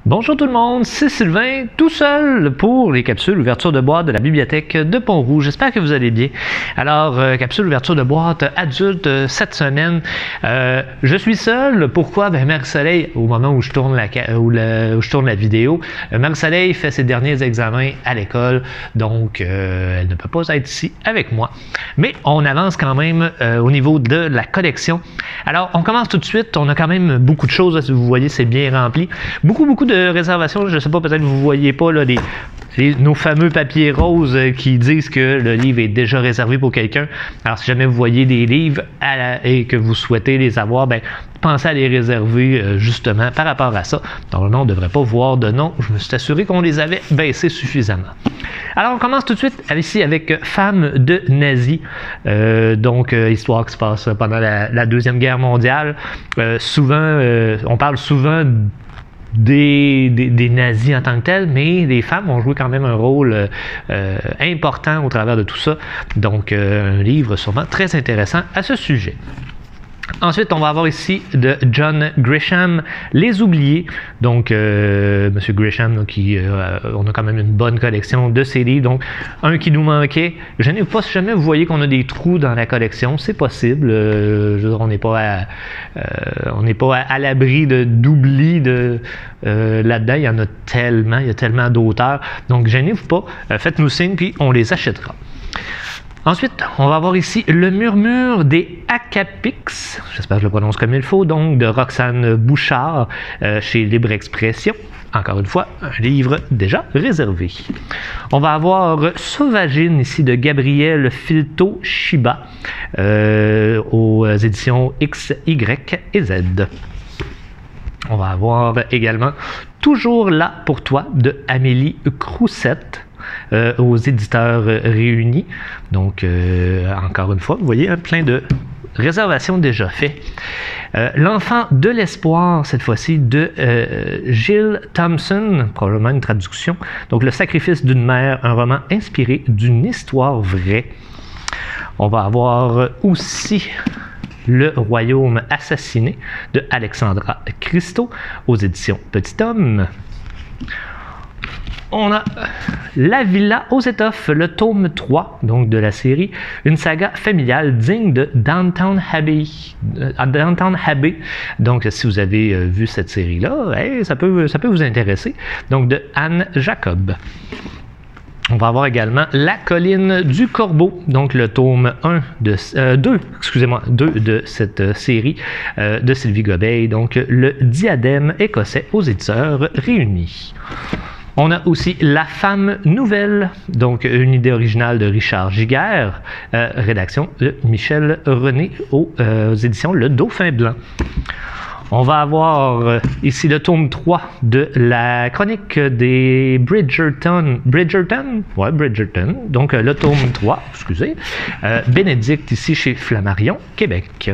Bonjour tout le monde, c'est Sylvain, tout seul pour les capsules ouverture de boîte de la bibliothèque de Pont-Rouge. J'espère que vous allez bien. Alors, capsule ouverture de boîte adulte cette semaine. Je suis seul. Pourquoi? Marie-Soleil, au moment où je tourne la vidéo, Marie-Soleil fait ses derniers examens à l'école, donc elle ne peut pas être ici avec moi. Mais on avance quand même au niveau de la collection. Alors, on commence tout de suite. On a quand même beaucoup de choses. Si vous voyez, c'est bien rempli. Beaucoup de réservations. Je ne sais pas, peut-être que vous ne voyez pas là, nos fameux papiers roses qui disent que le livre est déjà réservé pour quelqu'un. Alors, si jamais vous voyez des livres et que vous souhaitez les avoir, pensez à les réserver justement par rapport à ça. Normalement, on ne devrait pas voir de nom. Je me suis assuré qu'on les avait baissés suffisamment. Alors, on commence tout de suite ici avec Femmes de nazis. Histoire qui se passe pendant la Deuxième Guerre mondiale. On parle souvent des nazis en tant que tels, mais les femmes ont joué quand même un rôle important au travers de tout ça. Donc, un livre sûrement très intéressant à ce sujet. Ensuite, on va avoir ici de John Grisham, Les Oubliés. Donc, M. Grisham, on a quand même une bonne collection de ses livres. Donc, un qui nous manquait. Je ne sais pas si jamais vous voyez qu'on a des trous dans la collection, c'est possible. On n'est pas à l'abri d'oubli là-dedans. Il y en a tellement, il y a tellement d'auteurs. Donc, gênez-vous pas, faites-nous signe, puis on les achètera. Ensuite, on va avoir ici Le Murmure des Acapix, j'espère que je le prononce comme il faut, donc de Roxane Bouchard chez Libre Expression. Encore une fois, un livre déjà réservé. On va avoir Sauvagine ici de Gabriel Filto Shiba aux éditions X, Y et Z. On va avoir également Toujours là pour toi de Amélie Crousette. Aux éditeurs réunis. Donc, encore une fois, vous voyez, plein de réservations déjà faites. L'enfant de l'espoir, cette fois-ci, de Jill Thompson, probablement une traduction. Donc, Le sacrifice d'une mère, un roman inspiré d'une histoire vraie. On va avoir aussi Le royaume assassiné de Alexandra Christo aux éditions Petit Homme. On a La Villa aux Étoffes, le tome 3 donc de la série, une saga familiale digne de Downton Abbey. Donc, si vous avez vu cette série-là, ça peut vous intéresser. Donc, de Anne Jacob. On va avoir également La colline du corbeau, donc le tome 2 de cette série de Sylvie Gobeil, donc Le diadème écossais aux éditeurs réunis. On a aussi La femme nouvelle, donc une idée originale de Richard Giguère, rédaction de Michel René aux éditions Le Dauphin Blanc. On va avoir ici le tome 3 de la chronique des Bridgerton. Ouais, Bridgerton. Donc le tome 3, excusez. Bénédicte ici chez Flammarion, Québec.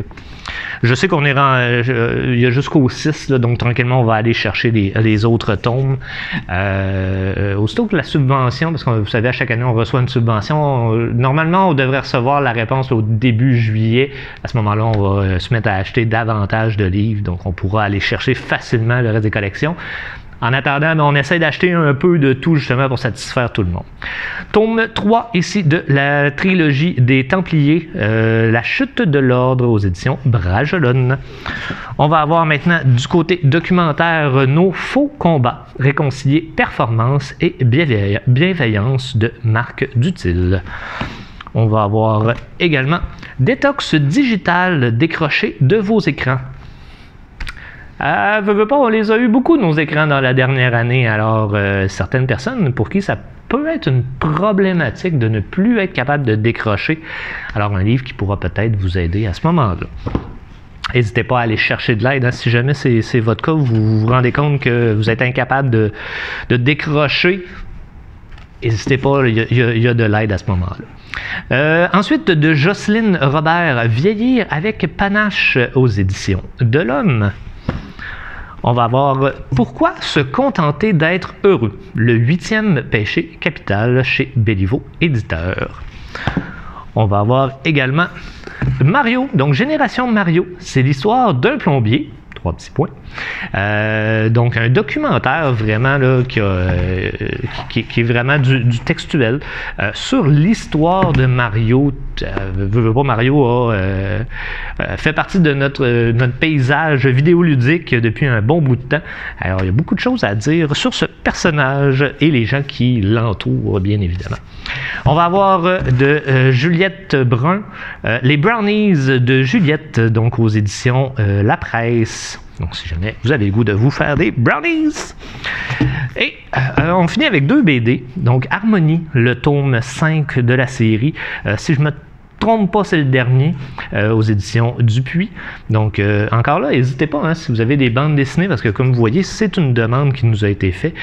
Je sais qu'on est il y a jusqu'au 6, là, donc tranquillement on va aller chercher les autres tomes. Aussitôt que la subvention, parce que vous savez, à chaque année on reçoit une subvention, normalement on devrait recevoir la réponse au début juillet. À ce moment-là, on va se mettre à acheter davantage de livres, donc on pourra aller chercher facilement le reste des collections. En attendant, on essaie d'acheter un peu de tout justement pour satisfaire tout le monde. Tome 3 ici de la trilogie des Templiers, La chute de l'ordre aux éditions Bragelonne. On va avoir maintenant du côté documentaire Nos faux combats, réconcilier performance et bienveillance de Marc Dutil. On va avoir également Détox digital, décroché de vos écrans. On les a eu beaucoup, nos écrans, dans la dernière année. Alors, certaines personnes pour qui ça peut être une problématique de ne plus être capable de décrocher. Alors, un livre qui pourra peut-être vous aider à ce moment-là. N'hésitez pas à aller chercher de l'aide. Si jamais c'est votre cas, vous vous rendez compte que vous êtes incapable de décrocher, n'hésitez pas, il y a de l'aide à ce moment-là. Ensuite, de Jocelyne Robert, Vieillir avec panache aux éditions de l'Homme. On va avoir Pourquoi se contenter d'être heureux? Le 8e péché capital chez Béliveau Éditeur. On va avoir également Mario, donc Génération Mario. C'est l'histoire d'un plombier, 3 petits points. Donc, un documentaire vraiment là, qui est vraiment du textuel sur l'histoire de Mario. Mario fait partie de notre paysage vidéoludique depuis un bon bout de temps. Alors, il y a beaucoup de choses à dire sur ce personnage et les gens qui l'entourent, bien évidemment. On va avoir de Juliette Brun, les Brownies de Juliette, donc aux éditions La Presse. Donc, si jamais vous avez le goût de vous faire des brownies. Et on finit avec 2 BD. Donc, Harmonie, le tome 5 de la série. Si je me trompe pas, c'est le dernier aux éditions Dupuis. Donc, encore là, n'hésitez pas hein, si vous avez des bandes dessinées, parce que comme vous voyez, c'est une demande qui nous a été faite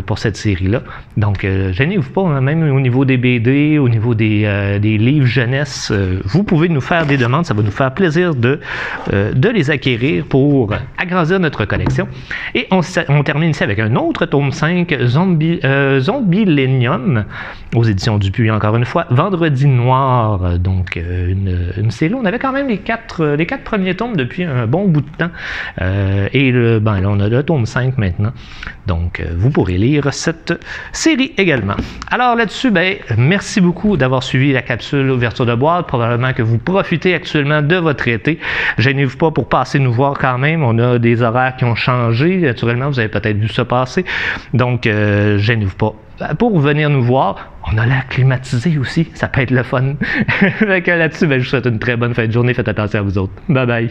pour cette série-là. Donc, gênez-vous pas, hein, même au niveau des BD, au niveau des livres jeunesse, vous pouvez nous faire des demandes. Ça va nous faire plaisir de les acquérir pour agrandir notre collection. Et on termine ici avec un autre tome 5, Zombilenium, aux éditions Dupuis, encore une fois, Vendredi Noir. Donc, une série. On avait quand même les quatre premiers tomes depuis un bon bout de temps. Et là, on a le tome 5 maintenant. Donc, vous pourrez lire cette série également. Alors là-dessus, merci beaucoup d'avoir suivi la capsule ouverture de boîte. Probablement que vous profitez actuellement de votre été. Gênez-vous pas pour passer nous voir quand même. On a des horaires qui ont changé. Naturellement, vous avez peut-être vu ça passer. Donc, gênez-vous pas pour venir nous voir. On a l'air climatisé aussi, ça peut être le fun. Là-dessus, je vous souhaite une très bonne fin de journée. Faites attention à vous autres. Bye bye.